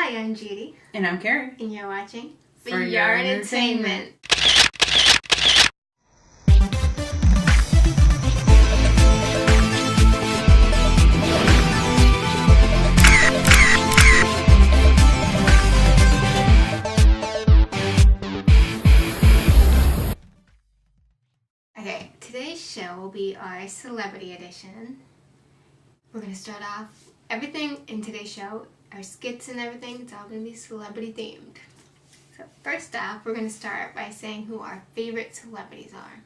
Hi, I'm Judy. And I'm Carrie. And you're watching For Your Entertainment. Okay, today's show will be our celebrity edition. We're going to start off everything in today's show, our skits and everything, it's all going to be celebrity themed. So first off, we're going to start by saying who our favorite celebrities are.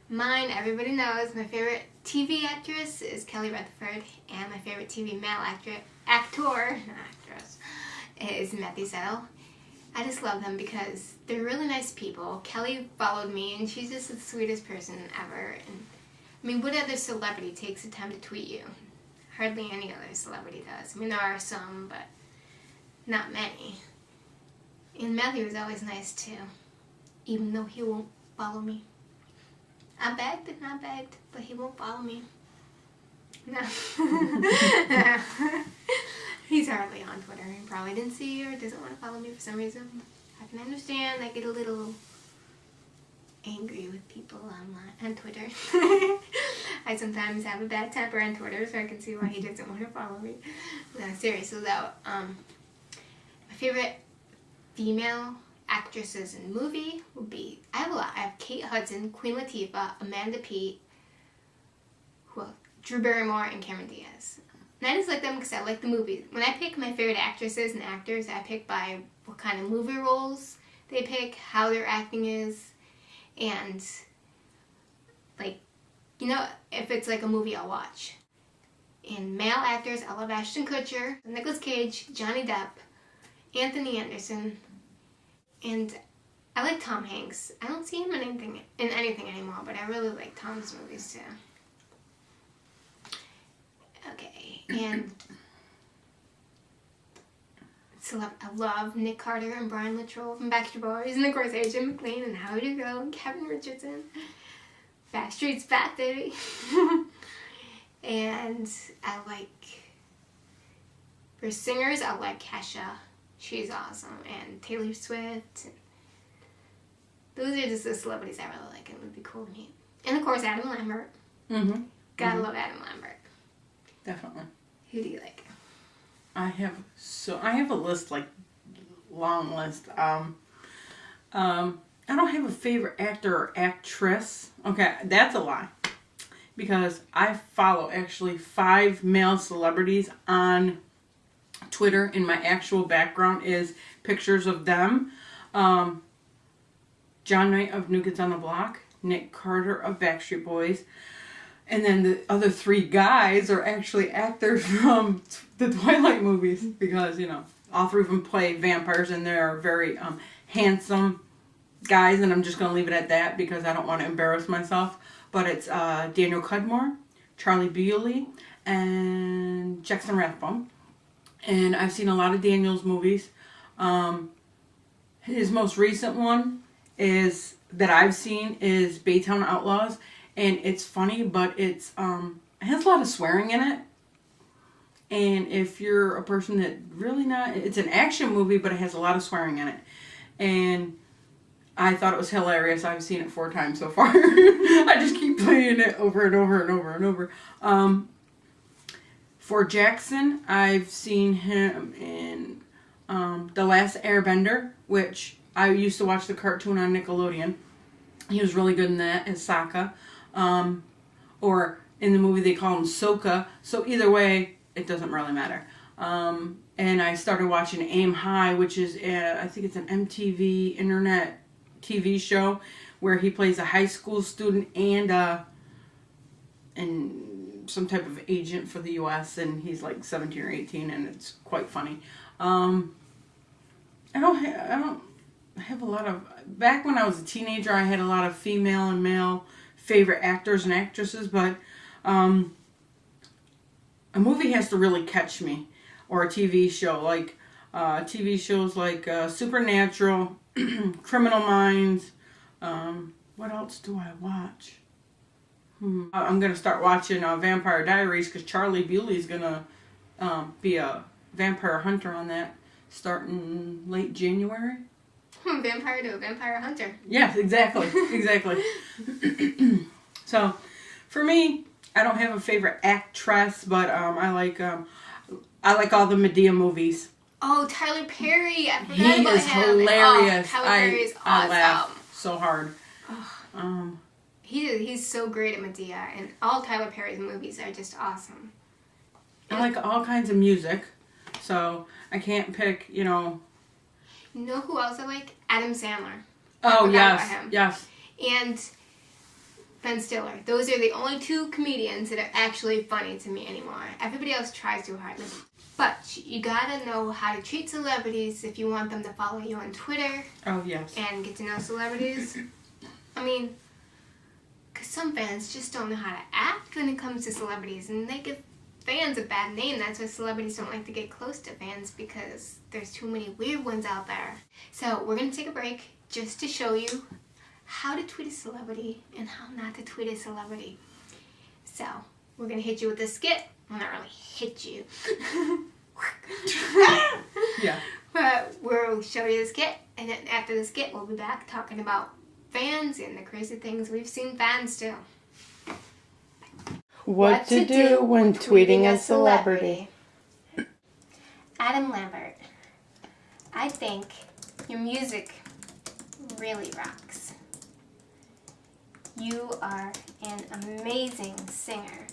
Mine, everybody knows, my favorite TV actress is Kelly Rutherford, and my favorite TV male actor is Matthew Settle. I just love them because they're really nice people. Kelly followed me, and she's just the sweetest person ever. And I mean, what other celebrity takes the time to tweet you? Hardly any other celebrity does. I mean, there are some, but not many. And Matthew is always nice too, even though he won't follow me. I begged and I begged, but he won't follow me. No. He's hardly on Twitter. He probably didn't see or doesn't want to follow me for some reason. I can understand. I get a little angry with people on Twitter. I sometimes have a bad temper on Twitter, so I can see why he doesn't want to follow me. No, seriously though, my favorite female actresses in movie would be, I have a lot. I have Kate Hudson, Queen Latifah, Amanda Peet, Drew Barrymore, and Cameron Diaz. And I just like them because I like the movies. When I pick my favorite actresses and actors, I pick by what kind of movie roles they pick, how their acting is, and like, you know, if it's like a movie I'll watch. And male actors, I love Ashton Kutcher, Nicolas Cage, Johnny Depp, Anthony Anderson, and I like Tom Hanks. I don't see him in anything anymore, but I really like Tom's movies too. Okay, and I love Nick Carter and Brian Littrell from Backstreet Boys, and of course AJ McLean and How to Go and Kevin Richardson. Fast Street's Fat, baby. And I like, for singers, I like Kesha. She's awesome. And Taylor Swift. Those are just the celebrities I really like and would be cool to meet. And of course, Adam Lambert. Mm-hmm. Gotta love Adam Lambert. Definitely. Who do you like? I have a list, like, long list. I don't have a favorite actor or actress. Okay, that's a lie. Because I follow actually 5 male celebrities on Twitter, and my actual background is pictures of them. John Knight of New Kids on the Block, Nick Carter of Backstreet Boys, and then the other 3 guys are actually actors from the Twilight movies, because, you know, all 3 of them play vampires, and they're very handsome guys, and I'm just going to leave it at that because I don't want to embarrass myself. But it's Daniel Cudmore, Charlie Bewley, and Jackson Rathbone. And I've seen a lot of Daniel's movies. His most recent one that I've seen is Baytown Outlaws. And it's funny, but it has a lot of swearing in it. And if you're a person that really it's an action movie, but it has a lot of swearing in it. And I thought it was hilarious. I've seen it 4 times so far. I just keep playing it over and over and over and over. For Jackson, I've seen him in The Last Airbender, which I used to watch the cartoon on Nickelodeon. He was really good in that as Sokka. Or in the movie they call him Sokka. So either way, it doesn't really matter. And I started watching Aim High, which is, I think it's an MTV internet TV show where he plays a high school student and some type of agent for the U.S. and he's like 17 or 18, and it's quite funny. I don't have a lot of. Back when I was a teenager, I had a lot of female and male favorite actors and actresses, but a movie has to really catch me, or a TV show like TV shows like Supernatural. Criminal Minds. What else do I watch? I'm going to start watching Vampire Diaries because Charlie Bewley's going to be a vampire hunter on that. starting late January. Vampire to a vampire hunter. Yes, exactly. Exactly. So, for me, I don't have a favorite actress, but I like all the Medea movies. Oh, Tyler Perry. I forgot He about is him. hilarious. Oh, Tyler Perry is awesome. I laugh so hard. He's so great at Medea, and all Tyler Perry's movies are just awesome. I like all kinds of music, so I can't pick, You know who else I like? Adam Sandler. Oh, yes, yes. And Ben Stiller. Those are the only two comedians that are actually funny to me anymore. Everybody else tries too hard. But you gotta know how to treat celebrities if you want them to follow you on Twitter. Oh, yes. And get to know celebrities. I mean, because some fans just don't know how to act when it comes to celebrities, and they give fans a bad name. That's why celebrities don't like to get close to fans, because there's too many weird ones out there. So we're going to take a break just to show you how to tweet a celebrity and how not to tweet a celebrity. So we're going to hit you with a skit. Well, not really hit you. Yeah. But we'll show you the skit, and then after the skit, we'll be back talking about fans and the crazy things we've seen fans do. What to do when tweeting a celebrity. Adam Lambert, I think your music really rocks. You are an amazing singer,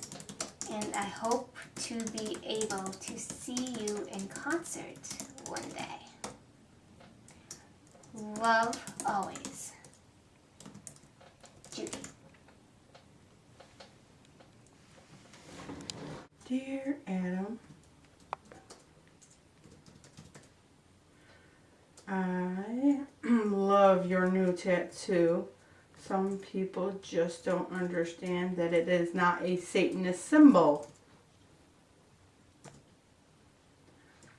and I hope to be able to see you in concert one day. Love always. Judy. Dear Adam, I love your new tattoo. Some people just don't understand that it is not a Satanist symbol.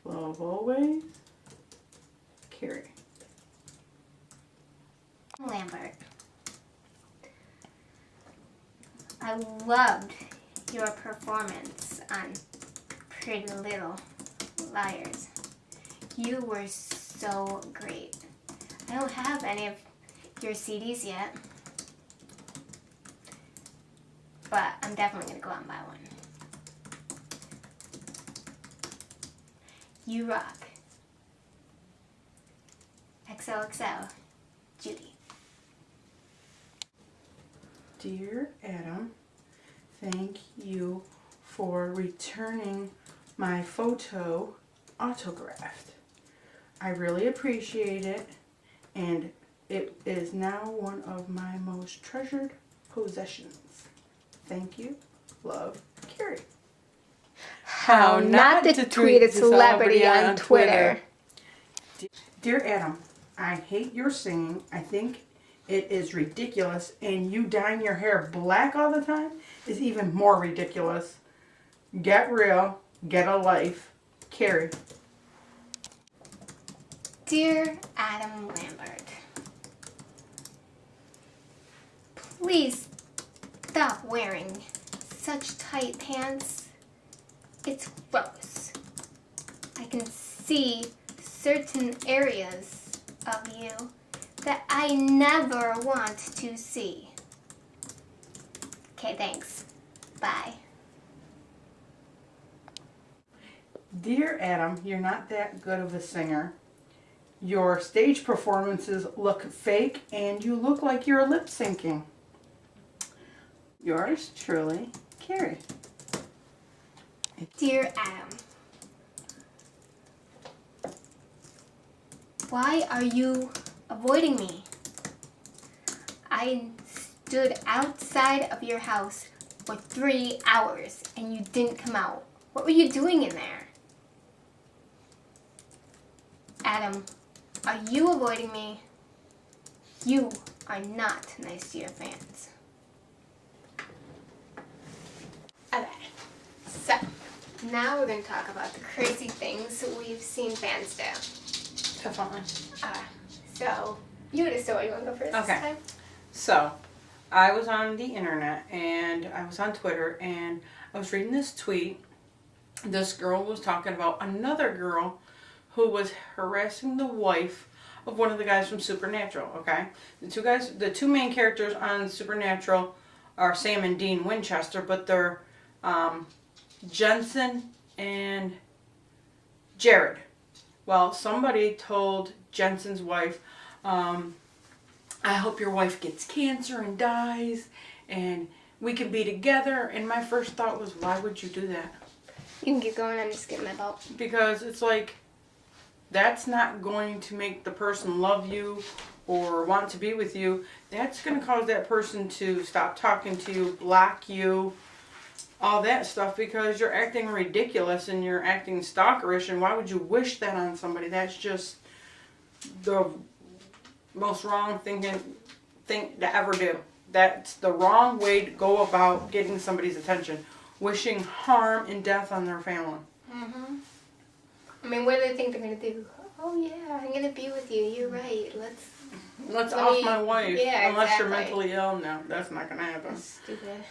Love always, Carrie. Lambert. I loved your performance on Pretty Little Liars. You were so great. I don't have any of your CDs yet, but I'm definitely going to go out and buy one. You rock. XOXO, Judy. Dear Adam, thank you for returning my photo autographed. I really appreciate it, and it is now one of my most treasured possessions. Thank you. Love, Carrie. How not to tweet a celebrity on Twitter. Dear Adam, I hate your singing. I think it is ridiculous, and you dyeing your hair black all the time is even more ridiculous. Get real, get a life. Carrie. Dear Adam Lambert, please stop wearing such tight pants. It's gross. I can see certain areas of you that I never want to see. Okay, thanks. Bye. Dear Adam, you're not that good of a singer. Your stage performances look fake, and you look like you're lip syncing. Yours truly, Carrie. Dear Adam, why are you avoiding me? I stood outside of your house for 3 hours and you didn't come out. What were you doing in there? Adam, are you avoiding me? You are not nice to your fans. Okay, so now we're going to talk about the crazy things we've seen fans do. Definitely. So, you had a story. You want to go first this time? So, I was on the internet, and I was on Twitter, and I was reading this tweet. This girl was talking about another girl who was harassing the wife of one of the guys from Supernatural, okay? The two main characters on Supernatural are Sam and Dean Winchester, but they're Jensen and Jared. Well, somebody told Jensen's wife, I hope your wife gets cancer and dies, and we can be together. And my first thought was, why would you do that? You can keep going, I'm just getting my belt. Because it's like, that's not going to make the person love you or want to be with you. That's going to cause that person to stop talking to you, block you, all that stuff, because you're acting ridiculous and you're acting stalkerish. And why would you wish that on somebody? That's just the most wrong thing to ever do. That's the wrong way to go about getting somebody's attention. Wishing harm and death on their family. Mm-hmm. I mean, what do they think they're going to do? Oh, yeah, I'm going to be with you. You're right. Let's off my wife. Yeah, unless exactly. you're mentally ill. No, that's not going to happen. That's stupid.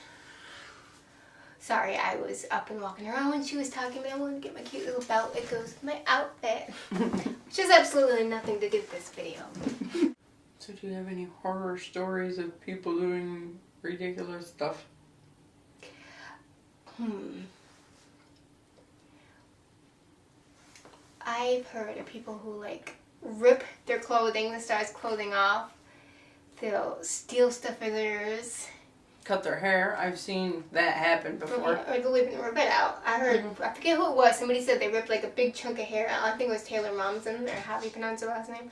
Sorry, I was up and walking around when she was talking, but I wanted to get my cute little belt that goes with my outfit. Which has absolutely nothing to do with this video. So do you have any horror stories of people doing ridiculous stuff? I've heard of people who like rip their clothing, the star's clothing off. They'll steal stuff of theirs. Cut their hair. I've seen that happen before. Or they'll even rip it out. I heard, I forget who it was, somebody said they ripped like a big chunk of hair out. I think it was Taylor Momsen, or how do you pronounce her last name?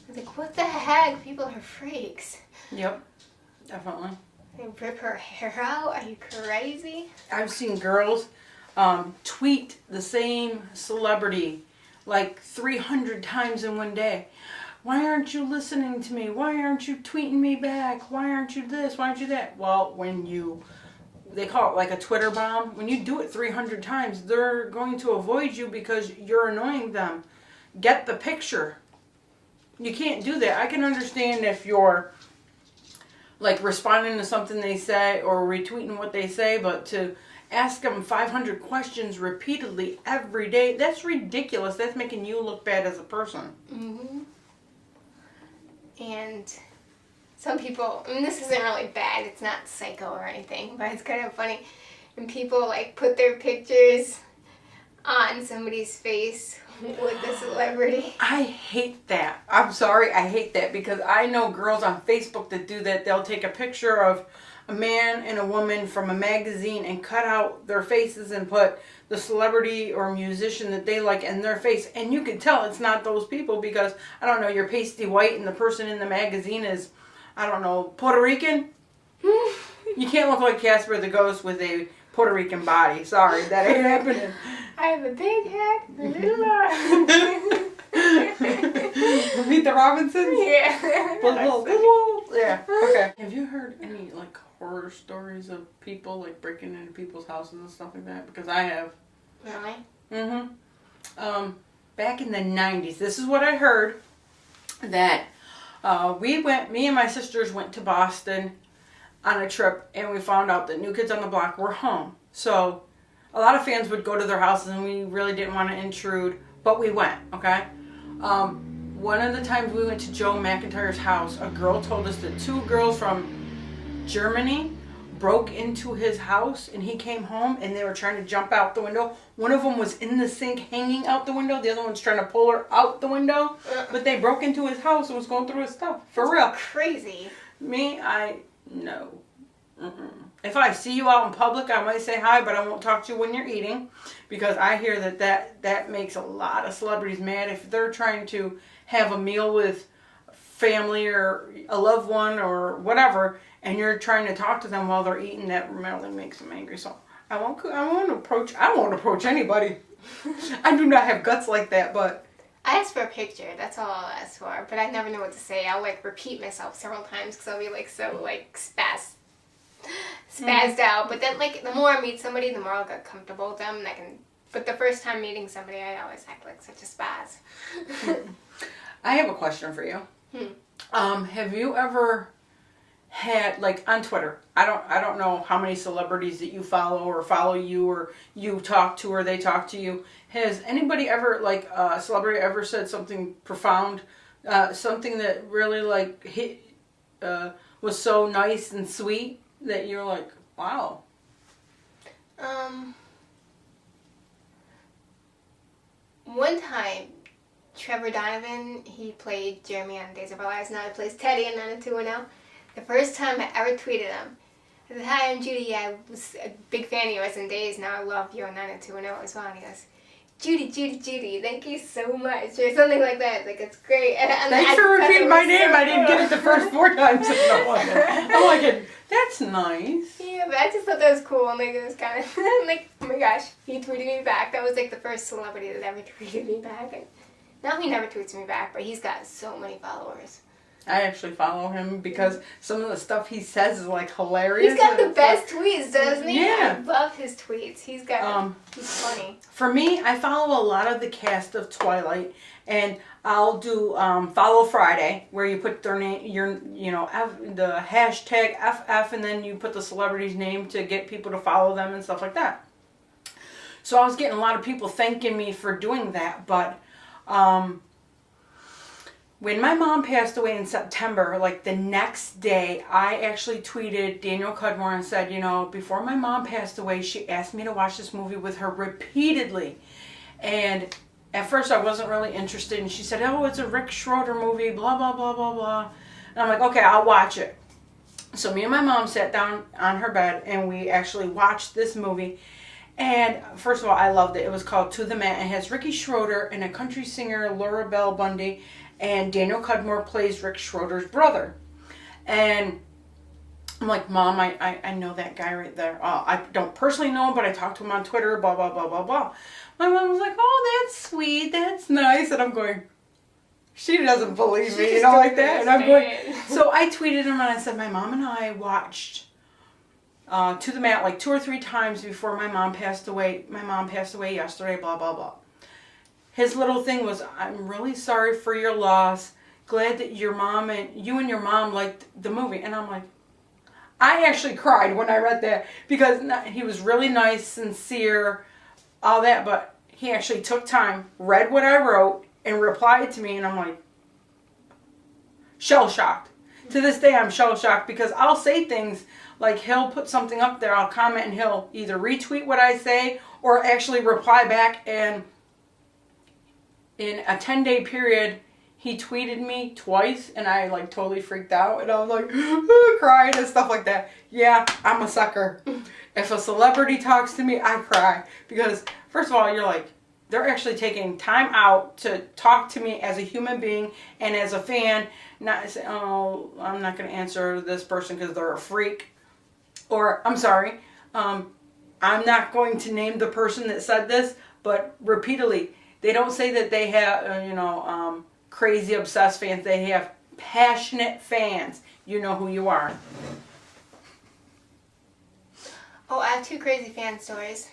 I was like, what the heck? People are freaks. Yep, definitely. They rip her hair out? Are you crazy? I've seen girls tweet the same celebrity like 300 times in one day. Why aren't you listening to me? Why aren't you tweeting me back? Why aren't you this? Why aren't you that? Well, they call it like a Twitter bomb. When you do it 300 times, they're going to avoid you because you're annoying them. Get the picture. You can't do that. I can understand if you're like responding to something they say or retweeting what they say, but to ask them 500 questions repeatedly every day, that's ridiculous. That's making you look bad as a person. Mm-hmm. And some people, I mean, this isn't really bad. It's not psycho or anything, but it's kind of funny. And people like put their pictures on somebody's face with the celebrity. I hate that. I'm sorry, I hate that because I know girls on Facebook that do that. They'll take a picture of a man and a woman from a magazine and cut out their faces and put the celebrity or musician that they like in their face. And you can tell it's not those people because, I don't know, you're pasty white and the person in the magazine is, I don't know, Puerto Rican. You can't look like Casper the Ghost with a Puerto Rican body. Sorry, that ain't happening. I have a big head, a little Meet the Robinsons? Yeah. Yeah. Okay. Have you heard any like horror stories of people like breaking into people's houses and stuff like that? Because I have. Really? Mm-hmm. Back in the 90s, this is what I heard, that me and my sisters went to Boston on a trip, and we found out that New Kids on the Block were home. So a lot of fans would go to their houses, and we really didn't want to intrude, but we went, okay? One of the times we went to Joe McIntyre's house, a girl told us that two girls from Germany broke into his house, and he came home and they were trying to jump out the window. One of them was in the sink hanging out the window. The other one's trying to pull her out the window. But they broke into his house and was going through his stuff. For real. Crazy. Me, no. If I see you out in public, I might say hi, but I won't talk to you when you're eating. Because I hear that makes a lot of celebrities mad. If they're trying to have a meal with family or a loved one or whatever, and you're trying to talk to them while they're eating, that really makes them angry. So I won't approach anybody. I do not have guts like that, but I ask for a picture. That's all I'll ask for. But I never know what to say. I'll like repeat myself several times because I'll be like so like spazzed out. But then like the more I meet somebody, the more I'll get comfortable with them, and I can. But the first time meeting somebody, I always act like such a spaz. I have a question for you. Have you ever had, like, on Twitter, I don't know how many celebrities that you follow or you talk to or they talk to you. Has anybody ever, like, a celebrity ever said something profound, something that really, like, hit, was so nice and sweet that you're like, wow? One time, Trevor Donovan, he played Jeremy on Days of Our Lives. Now he plays Teddy in 90210. The first time I ever tweeted him, I said, "Hi, I'm Judy. I was a big fan of yours in Days. Now I love you on 90210 as well." And he goes, Judy, thank you so much," or something like that. Like, it's great. And Thanks for repeating my name. I didn't get it the first 4 times. I'm like, that's nice. Yeah, but I just thought that was cool. And like, it was kind of like, oh my gosh, he tweeted me back. That was like the first celebrity that ever tweeted me back. And now he never tweets me back, but he's got so many followers. I actually follow him because some of the stuff he says is like hilarious. He's got the best tweets, doesn't he? Yeah. I love his tweets. He's he's funny. For me, I follow a lot of the cast of Twilight, and I'll do Follow Friday, where you put their name, the hashtag FF, and then you put the celebrity's name to get people to follow them and stuff like that. So I was getting a lot of people thanking me for doing that, but when my mom passed away in September, like the next day, I actually tweeted Daniel Cudmore and said, before my mom passed away, she asked me to watch this movie with her repeatedly. And at first I wasn't really interested. And she said, "Oh, it's a Rick Schroeder movie, blah, blah, blah, blah, blah." And I'm like, okay, I'll watch it. So me and my mom sat down on her bed and we actually watched this movie. And first of all, I loved it. It was called To the Mat. It has Ricky Schroeder and a country singer, Laura Bell Bundy. And Daniel Cudmore plays Rick Schroeder's brother. And I'm like, "Mom, I know that guy right there. I don't personally know him, but I talked to him on Twitter, blah, blah, blah, blah, blah." My mom was like, "Oh, that's sweet. That's nice." And I'm going, she doesn't believe me, like that. And I'm going, so I tweeted him and I said, "My mom and I watched To the Mat like 2 or 3 times before my mom passed away. My mom passed away yesterday, blah, blah, blah." His little thing was, "I'm really sorry for your loss. Glad that you and your mom liked the movie." And I'm like, I actually cried when I read that because he was really nice, sincere, all that, but he actually took time, read what I wrote, and replied to me, and I'm like, shell-shocked. To this day, I'm shell-shocked because I'll say things like he'll put something up there, I'll comment, and he'll either retweet what I say or actually reply back, and in a 10-day period, he tweeted me twice, and I like totally freaked out, and I was like, crying and stuff like that. Yeah, I'm a sucker. If a celebrity talks to me, I cry. Because, first of all, you're like, they're actually taking time out to talk to me as a human being and as a fan, not say, "Oh, I'm not going to answer this person because they're a freak." Or, "I'm sorry, I'm not going to name the person that said this," but repeatedly, they don't say that they have, crazy obsessed fans. They have passionate fans. You know who you are. Oh, I have 2 crazy fan stories.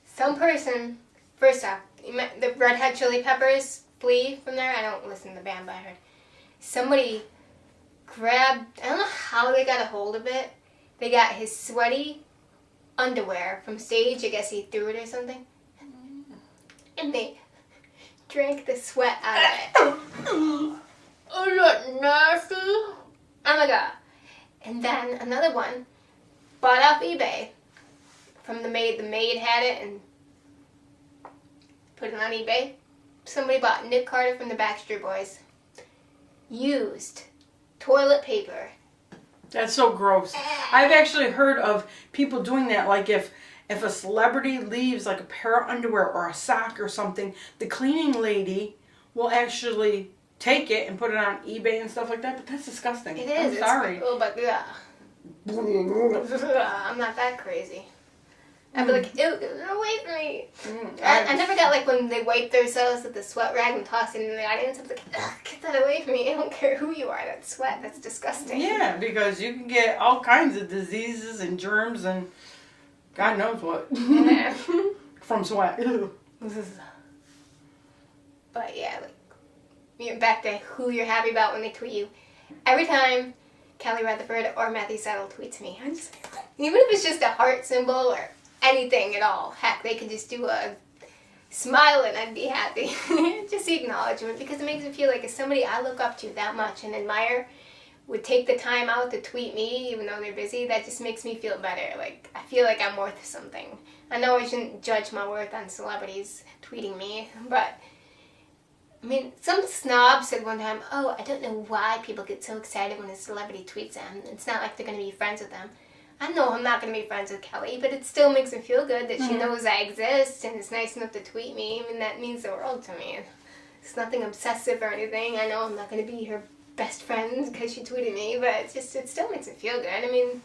Some person, first off, the Red Hot Chili Peppers, Flea from there. I don't listen to the band, but I heard somebody grabbed, I don't know how they got a hold of it. They got his sweaty underwear from stage. I guess he threw it or something. And they drank the sweat out of it. Oh, that nasty. Oh my god. And then another one, bought off eBay from the maid. The maid had it and put it on eBay. Somebody bought Nick Carter from the Backstreet Boys. Used toilet paper. That's so gross. I've actually heard of people doing that. Like if a celebrity leaves like a pair of underwear or a sock or something, the cleaning lady will actually take it and put it on eBay and stuff like that. But that's disgusting. It is. I'm sorry. Oh, but yeah. I'm not that crazy. I'd be like, ew, get it away from me. I never got like when they wipe themselves with the sweat rag and toss it in the audience. I'm like, ugh, get that away from me. I don't care who you are. That's sweat. That's disgusting. Yeah, because you can get all kinds of diseases and germs and God knows what. Yeah. From sweat. But yeah, like, back to who you're happy about when they tweet you. Every time Kelly Rutherford or Matthew Settle tweets me. I'm just, even if it's just a heart symbol or anything at all, heck, they could just do a smile and I'd be happy. Just the acknowledgement, because it makes me feel like if somebody I look up to that much and admire would take the time out to tweet me, even though they're busy, that just makes me feel better. Like, I feel like I'm worth something. I know I shouldn't judge my worth on celebrities tweeting me, but I mean, some snob said one time, oh, I don't know why people get so excited when a celebrity tweets them. It's not like they're going to be friends with them. I know I'm not going to be friends with Kelly, but it still makes me feel good that she knows I exist and is nice enough to tweet me. I mean, that means the world to me. It's nothing obsessive or anything. I know I'm not going to be her best friend because she tweeted me, but it's just, it still makes me feel good. I mean,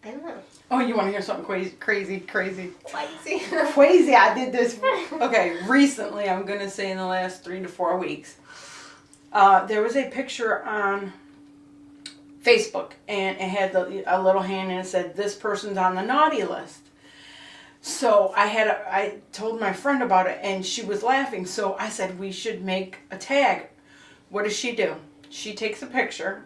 I don't know. Oh, you want to hear something crazy? Crazy. Crazy. I did this. Okay, recently, I'm going to say in the last 3 to 4 weeks, there was a picture on Facebook, and it had a little hand, and it said, this person's on the naughty list. So I told my friend about it, and she was laughing, so I said, we should make a tag. What does she do? She takes a picture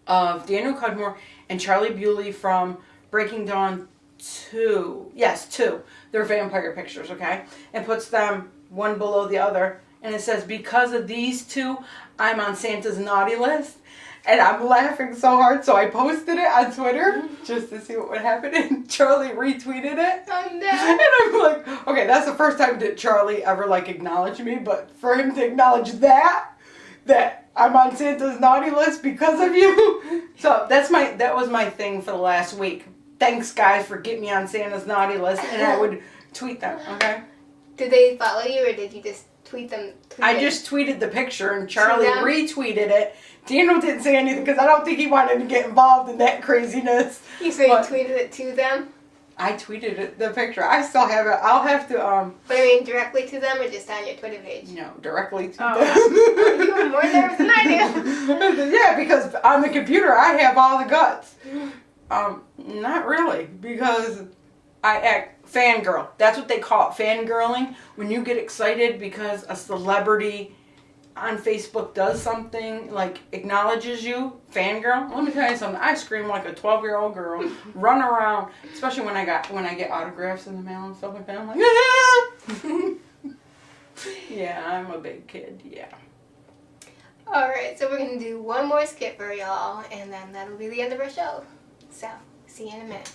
of Daniel Cudmore and Charlie Bewley from Breaking Dawn 2. Yes, 2. They're vampire pictures, okay? And puts them one below the other. And it says, because of these two, I'm on Santa's naughty list. And I'm laughing so hard, so I posted it on Twitter just to see what would happen. And Charlie retweeted it. Oh, no. And I'm like, okay, that's the first time that Charlie ever, like, acknowledged me. But for him to acknowledge that I'm on Santa's naughty list because of you. So that was my thing for the last week. Thanks, guys, for getting me on Santa's naughty list. And I would tweet them, okay? Did they follow you, or did you just tweet them? I just tweeted the picture, and Charlie retweeted it. Daniel didn't say anything because I don't think he wanted to get involved in that craziness. You say you tweeted it to them? I tweeted it, the picture. I still have it. I'll have to, But I mean, directly to them or just on your Twitter page? No, directly to them. them. You were more nervous than I do. Yeah, because on the computer I have all the guts. Not really, because I act fangirl. That's what they call it, fangirling. When you get excited because a celebrity on Facebook does something, like acknowledges you, fangirl. Let me tell you something. I scream like a 12-year-old girl, run around, especially when I get autographs in the mail and stuff like that. I'm like, ah! Yeah, I'm a big kid. Yeah. All right, so we're gonna do one more skit for y'all, and then that'll be the end of our show. So, see you in a minute.